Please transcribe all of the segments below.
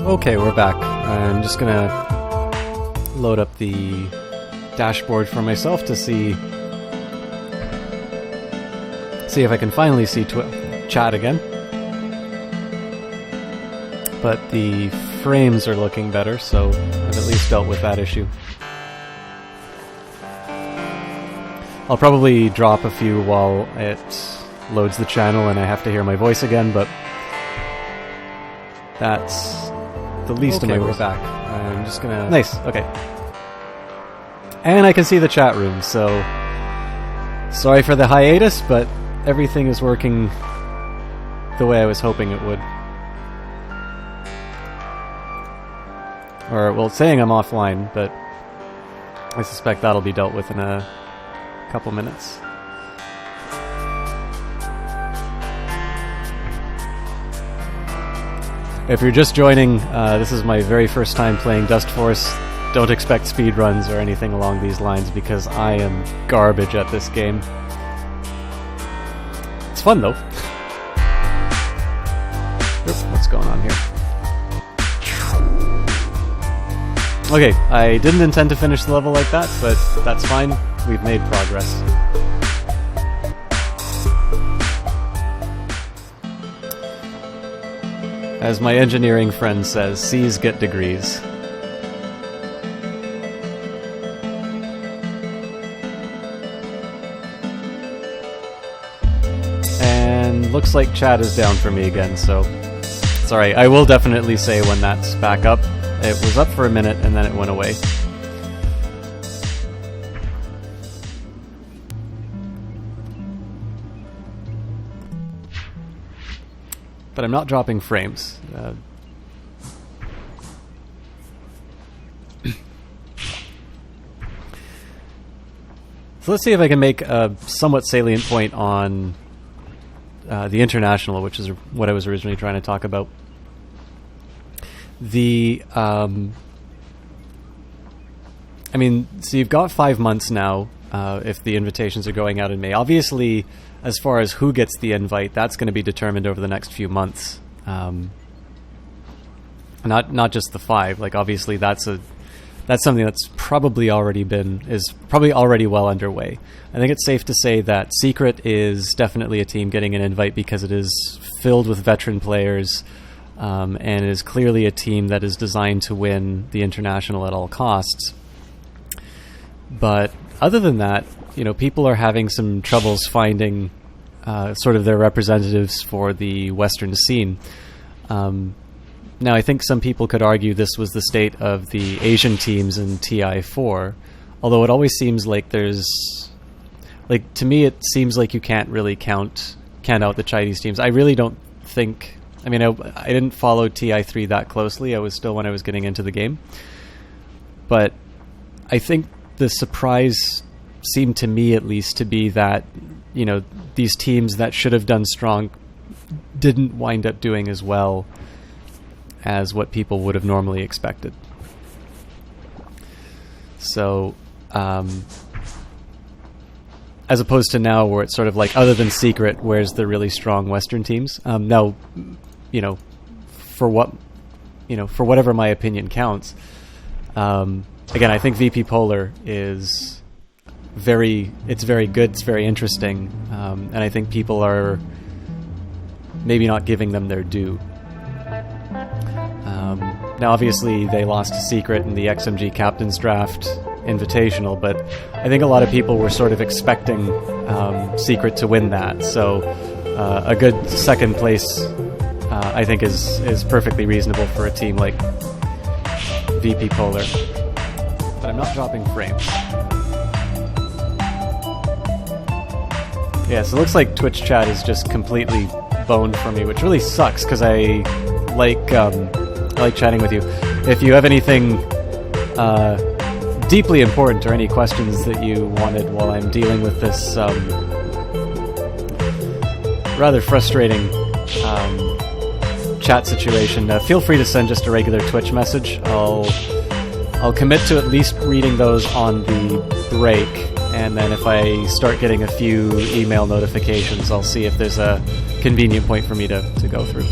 Okay, we're back. I'm just gonna load up the dashboard for myself to see if I can finally see chat again. But the frames are looking better, so I've at least dealt with that issue. I'll probably drop a few while it loads the channel and I have to hear my voice again, but that's the least of my worries. We're back. I'm just gonna... Nice, okay. And I can see the chat room, so... Sorry for the hiatus, but everything is working the way I was hoping it would. Or, well, it's saying I'm offline, but I suspect that'll be dealt with in a couple minutes. If you're just joining, this is my very first time playing Dust Force. Don't expect speedruns or anything along these lines because I am garbage at this game. It's fun though. What's going on here? Okay, I didn't intend to finish the level like that, but that's fine. We've made progress. As my engineering friend says, C's get degrees. And looks like chat is down for me again, so sorry. I will definitely say when that's back up. It was up for a minute and then it went away. But I'm not dropping frames. So let's see if I can make a somewhat salient point on the International, which is what I was originally trying to talk about. I mean, so you've got 5 months now if the invitations are going out in May. Obviously, as far as who gets the invite, that's going to be determined over the next few months. Not just the 5. Like, obviously, that's something that's probably already well underway. I think it's safe to say that Secret is definitely a team getting an invite because it is filled with veteran players. And it is clearly a team that is designed to win the International at all costs. But other than that, you know, people are having some troubles finding sort of their representatives for the Western scene. Now, I think some people could argue this was the state of the Asian teams in TI4, although it always seems like there's... Like, to me, it seems like you can't really count out the Chinese teams. I really don't think... I mean, I didn't follow TI3 that closely. I was still when I was getting into the game. But I think the surprise seemed to me, at least, to be that, you know, these teams that should have done strong didn't wind up doing as well as what people would have normally expected. So, as opposed to now where it's sort of like, other than Secret, where's the really strong Western teams? Now, you know, for whatever my opinion counts, again, I think VP Polar is very good, it's very interesting, and I think people are maybe not giving them their due. Now, obviously, they lost to Secret in the XMG Captain's Draft Invitational, but I think a lot of people were sort of expecting Secret to win that, so a good second place I think is perfectly reasonable for a team like VP Polar. But I'm not dropping frames. Yeah, so it looks like Twitch chat is just completely boned for me, which really sucks because I like chatting with you. If you have anything deeply important or any questions that you wanted while I'm dealing with this rather frustrating chat situation, feel free to send just a regular Twitch message. I'll commit to at least reading those on the break, and then if I start getting a few email notifications, I'll see if there's a convenient point for me to go through.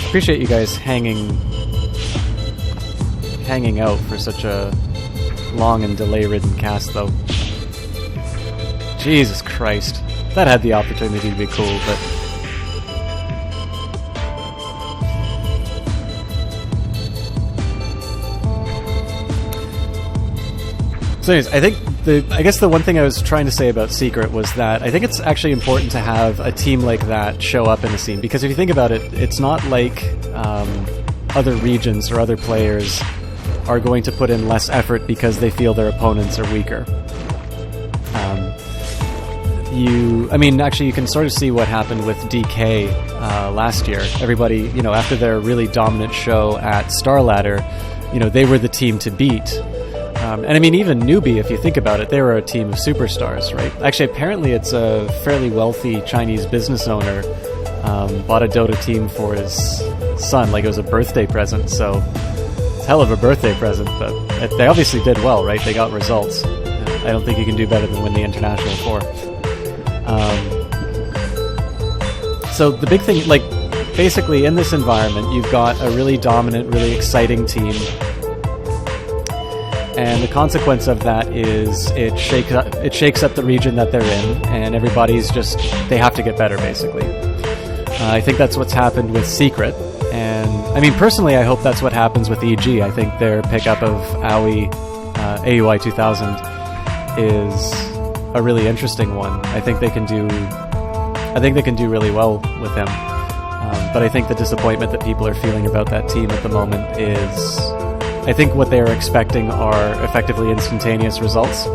Appreciate you guys hanging out for such a long and delay-ridden cast, though. Jesus Christ. That had the opportunity to be cool, but... So anyways, I guess the one thing I was trying to say about Secret was that I think it's actually important to have a team like that show up in a scene, because if you think about it, it's not like other regions or other players are going to put in less effort because they feel their opponents are weaker. Actually, you can sort of see what happened with DK last year. Everybody, after their really dominant show at StarLadder, they were the team to beat. And even Newbie, if you think about it, they were a team of superstars, right? Actually, apparently it's a fairly wealthy Chinese business owner bought a Dota team for his son, like it was a birthday present, so it's a hell of a birthday present, but they obviously did well, right? They got results. I don't think you can do better than win the International 4. So the big thing, basically in this environment, you've got a really dominant, really exciting team. And the consequence of that is it shakes up the region that they're in, and everybody's they have to get better, basically. I think that's what's happened with Secret, and personally I hope that's what happens with EG. I think their pickup of AUI 2000 is a really interesting one. I think they can do really well with him. But I think the disappointment that people are feeling about that team at the moment is, I think what they are expecting are effectively instantaneous results.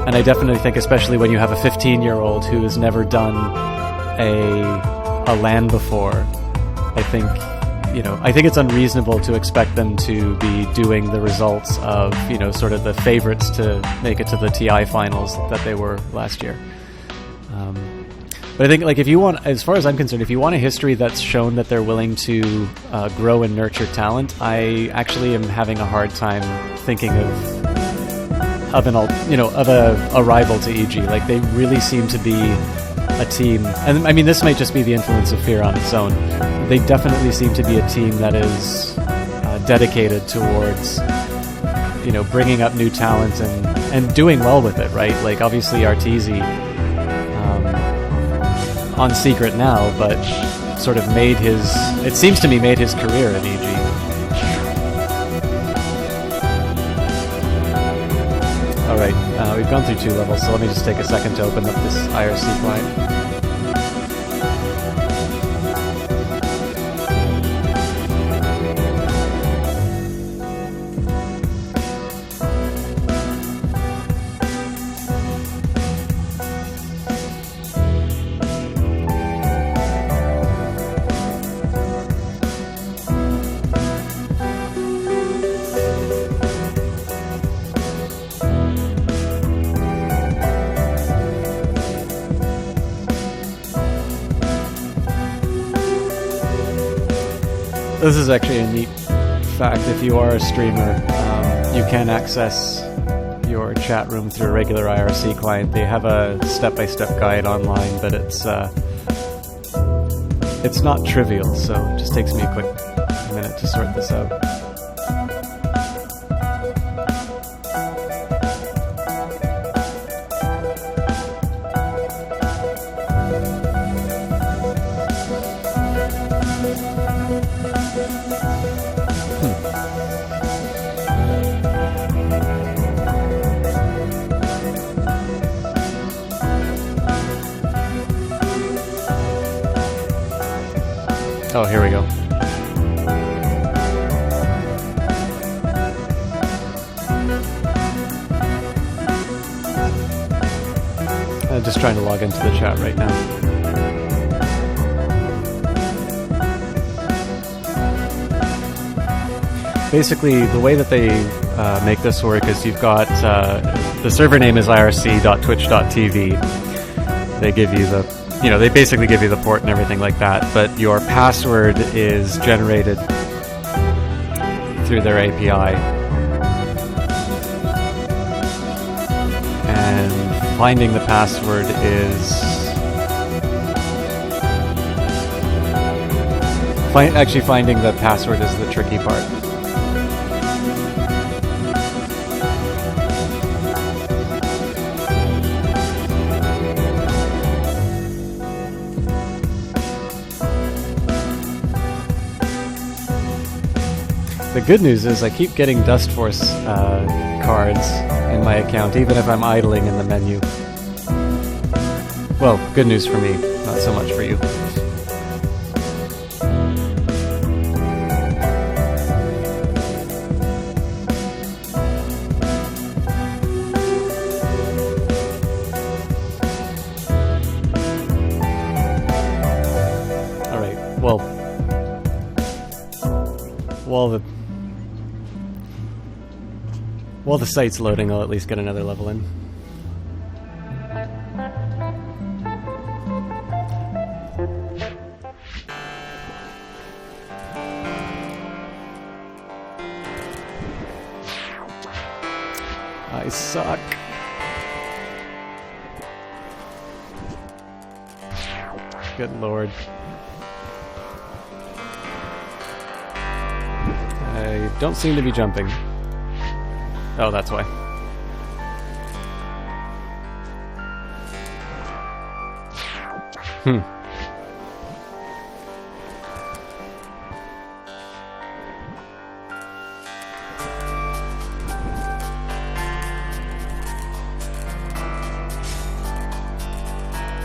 And I definitely think, especially when you have a 15-year-old who has never done a LAN before, I think it's unreasonable to expect them to be doing the results of, sort of the favorites to make it to the TI finals that they were last year. But I think, if you want, as far as I'm concerned, if you want a history that's shown that they're willing to grow and nurture talent, I actually am having a hard time thinking of a rival to EG. They really seem to be a team, and this might just be the influence of Fear on its own. They definitely seem to be a team that is dedicated towards, bringing up new talent and doing well with it, right? Obviously Arteezy on Secret now, but sort of it seems to me made his career in EG. Alright, we've gone through 2 levels, so let me just take a second to open up this IRC client. This is actually a neat fact. If you are a streamer, you can access your chat room through a regular IRC client. They have a step-by-step guide online, but it's not trivial, so it just takes me a quick minute to sort this out. Oh, here we go. I'm just trying to log into the chat right now. Basically, the way that they make this work is you've got the server name is irc.twitch.tv. They give you they basically give you the port and everything like that, but your password is generated through their API. And finding the password is Actually finding the password is the tricky part. The good news is I keep getting Dust Force cards in my account, even if I'm idling in the menu. Well, good news for me, not so much for you. Alright, well, while the site's loading, I'll at least get another level in. I suck. Good lord. I don't seem to be jumping. Oh, that's why.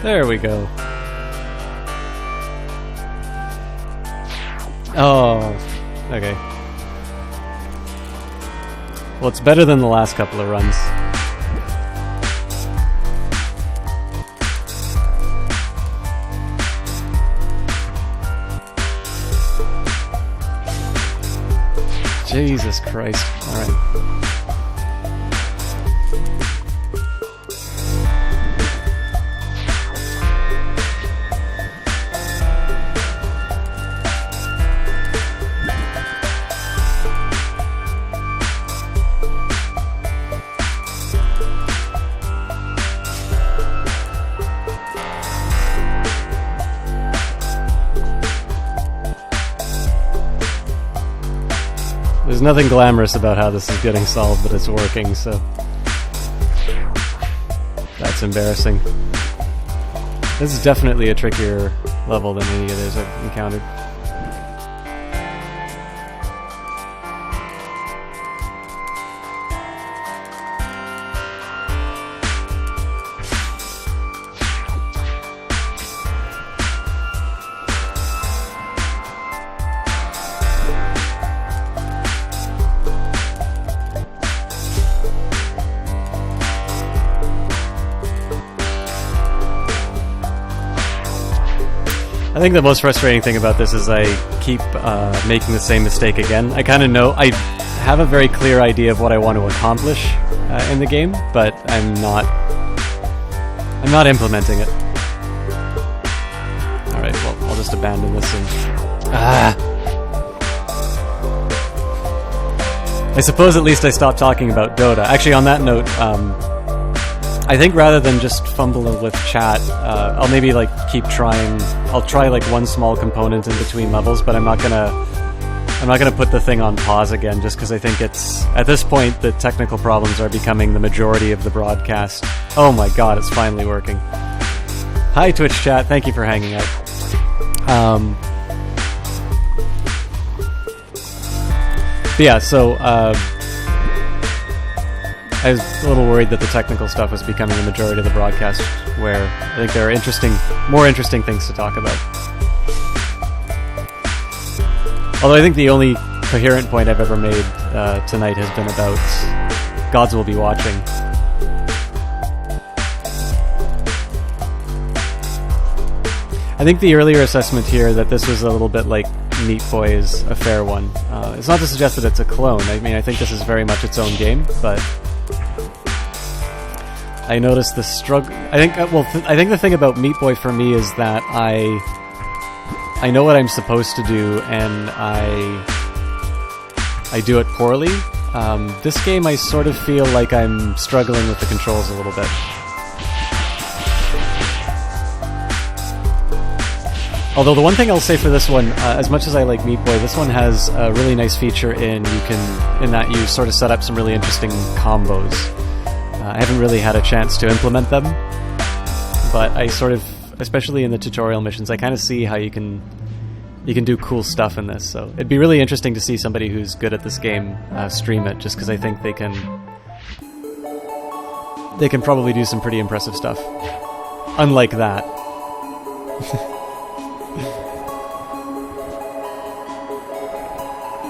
There we go. Oh, okay. Well, it's better than the last couple of runs. Jesus Christ. Alright. There's nothing glamorous about how this is getting solved, but it's working, so that's embarrassing. This is definitely a trickier level than any others I've encountered. I think the most frustrating thing about this is I keep making the same mistake again. I kind of know, I have a very clear idea of what I want to accomplish in the game, but I'm not implementing it. Alright, well, I'll just abandon this and... I suppose at least I stopped talking about Dota. Actually, on that note, I think rather than just fumbling with chat, I'll maybe like keep trying. I'll try like one small component in between levels, but I'm not gonna put the thing on pause again, just because I think it's at this point the technical problems are becoming the majority of the broadcast. Oh my god, it's finally working. Hi Twitch chat, thank you for hanging out. But yeah, so I was a little worried that the technical stuff was becoming the majority of the broadcast, where I think there are more interesting things to talk about. Although I think the only coherent point I've ever made tonight has been about Gods Will Be Watching. I think the earlier assessment here that this was a little bit like Meat Boy is a fair one. It's not to suggest that it's a clone. I mean, I think this is very much its own game, but I noticed the struggle. I think, I think the thing about Meat Boy for me is that I know what I'm supposed to do, and I do it poorly. This game, I sort of feel like I'm struggling with the controls a little bit. Although the one thing I'll say for this one, as much as I like Meat Boy, this one has a really nice feature in that you sort of set up some really interesting combos. I haven't really had a chance to implement them, but I sort of, especially in the tutorial missions, I kind of see how you can do cool stuff in this. So it'd be really interesting to see somebody who's good at this game stream it, just because I think they can probably do some pretty impressive stuff. Unlike that.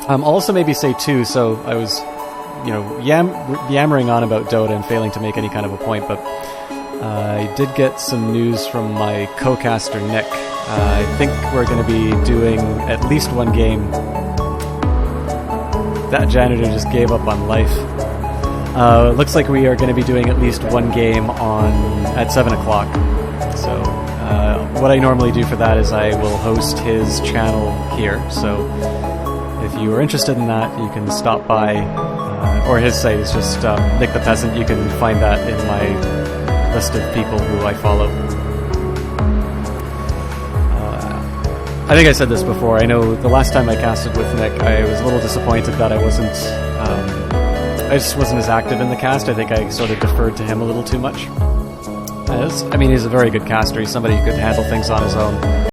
I'll also maybe say too, so I was, yammering on about Dota and failing to make any kind of a point, but I did get some news from my co-caster Nick. I think we're going to be doing at least one game. That janitor just gave up on life. It looks like we are going to be doing at least one game at 7 o'clock. So what I normally do for that is I will host his channel here. So if you are interested in that, you can stop by, or his site is just Nick the Peasant. You can find that in my list of people who I follow. I think I said this before. I know the last time I casted with Nick, I was a little disappointed that I just wasn't as active in the cast. I think I sort of deferred to him a little too much. He's a very good caster. He's somebody who could handle things on his own.